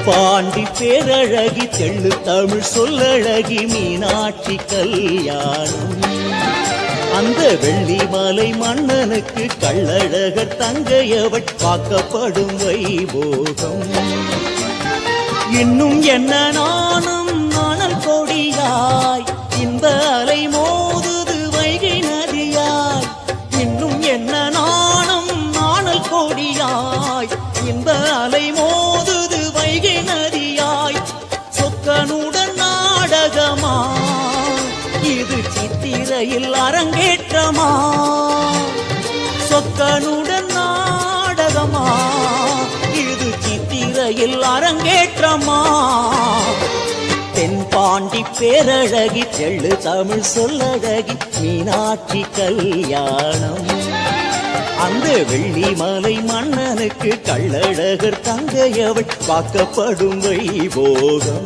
தென்பாண்டி பேரழகி தெள்ளு தமிழ் சொல்லழகி மீனாட்சி கல்யாணம். அந்த வெள்ளிமலை மன்னனுக்கு கள்ளழகர் தங்கையவள் பார்க்கப்படும் வைபோகம். இன்னும் என்ன நானும் நாணல் கொடியாய் இந்த அலை மோதுது வைகை நதியாய். இன்னும் என்ன நானும் நாணல் கொடியாய் இந்த அலை மோதுது வைகை நதியாய். சொக்கனுடன் நாடகமா இது சித்திரையில் அரங்கேற்றமா. சொக்கனுடன் நாடகமா இது சித்திரையில் அரங்கேற்றமா. தென்பாண்டி பேரழகி தெள்ளு தமிழ் சொல்லழகி மீனாட்சி கல்யாணம். அந்த வெள்ளிமலை மன்னனுக்கு கள்ளழகர் தங்கையவள் பார்க்கப்படும் வைபோகம்.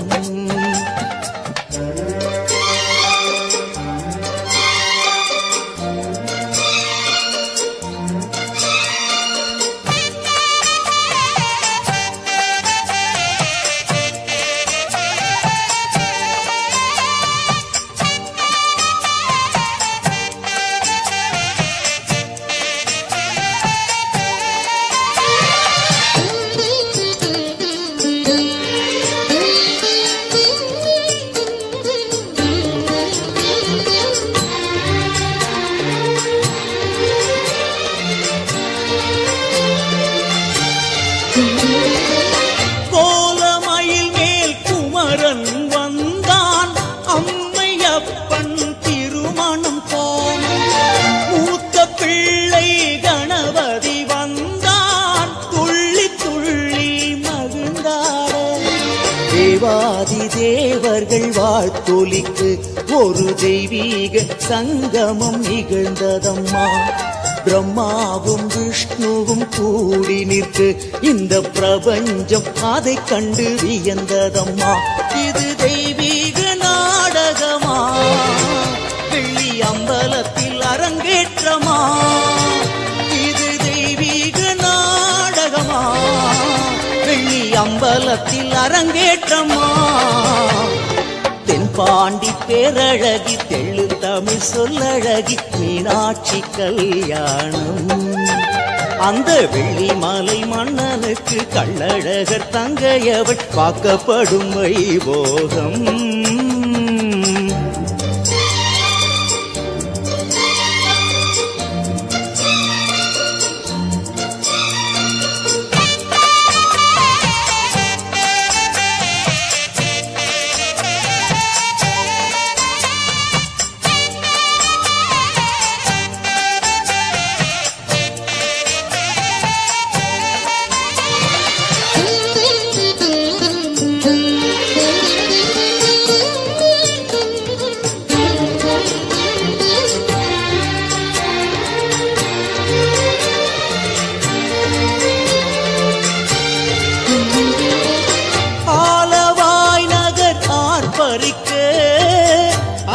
கோலமயில் மேல் குமரன் வந்தான் அம்மையப்பன் திருமணம் போனான். மூத்த பிள்ளை கணபதி வந்தான் துள்ளி துள்ளி மகிழ்ந்தாட. தேவாதி தேவர்கள் வாழ்த்தொலிக்கு ஒரு தெய்வீக சங்கமம் நிகழ்ந்ததம்மா. பிரம்மாவும் விஷ்ணுவும் கூடி நிற்கு இந்த பிரபஞ்சம் அதை கண்டு வியந்ததம்மா. இது தெய்வீக நாடகமா வெள்ளி அம்பலத்தில் அரங்கேற்றமா. இது தெய்வீக நாடகமா வெள்ளி அம்பலத்தில் அரங்கேற்றமா. தென்பாண்டி பேரழகி தெள்ளு தமிழ் சொல்லழகி மீனாட்சி கல்யாணம். அந்த வெள்ளிமலை மன்னனுக்கு கள்ளழகர் தங்கையவள் பார்க்கப்படும் வைபோகம்.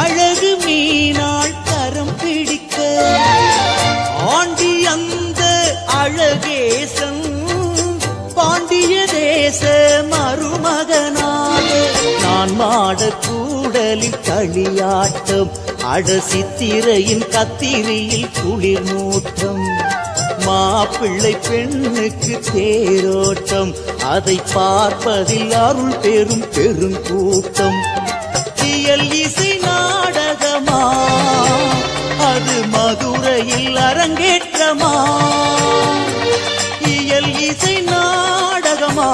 அழகு மீனாள் கரம் பிடிக்க ஆண்டி அந்த அழகேசன் பாண்டிய தேச மருமகனாக. நான் மாட கூடலில் களியாட்டம் அட சித்திரையின் கத்திரியில் குளிர் மூட்டம். மாப்பிள்ளை பெண்ணுக்கு தேரோட்டம் அதை பார்ப்பதில் அருள் பெரும் பெருங்கூட்டம். இசை நாடகமா அது மதுரையில் அரங்கேற்றமா. இயல் இசை நாடகமா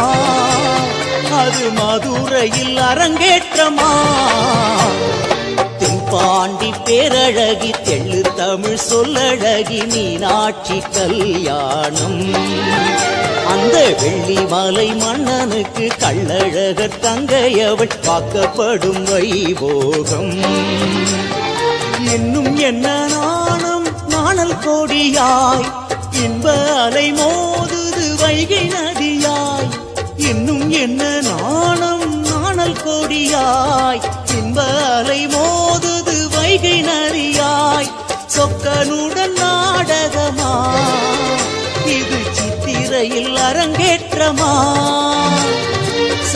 அது மதுரையில் அரங்கேற்றமா. தென்பாண்டி பேரழகி தெள்ளு தமிழ் சொல்லழகி மீனாட்சி கல்யாணம். அந்த வெள்ளிமலை மன்னனுக்கு கள்ளழகர் தங்கையவள் பார்க்கப்படும் வைபோகம். இன்னும் என்ன நாணம் நாணல் கொடியாய் இன்ப அலை மோதுது வைகை நதியாய். இன்னும் என்ன நாணம் நாணல் கொடியாய் இன்ப அலை மோதுது வைகை நதியாய். சொக்கனுடன் நாடகமா இது சித்திரையில் அரங்கேற்றமா.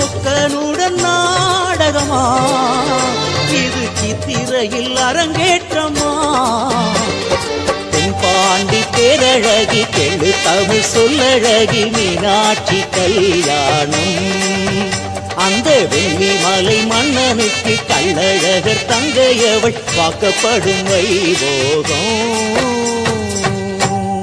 சொக்கனுடன் நாடகமா, இது சித்திரையில் அரங்கேற்றமா. தென்பாண்டி பேரழகி கெழு தமிழ் சொல்லழகி மீனாட்சி கல்யாணம். அந்த வெள்ளி மலை மன்னனுக்கு கள்ளழகர் தங்கையவள் வாக்கப்படும் வைபோகம்.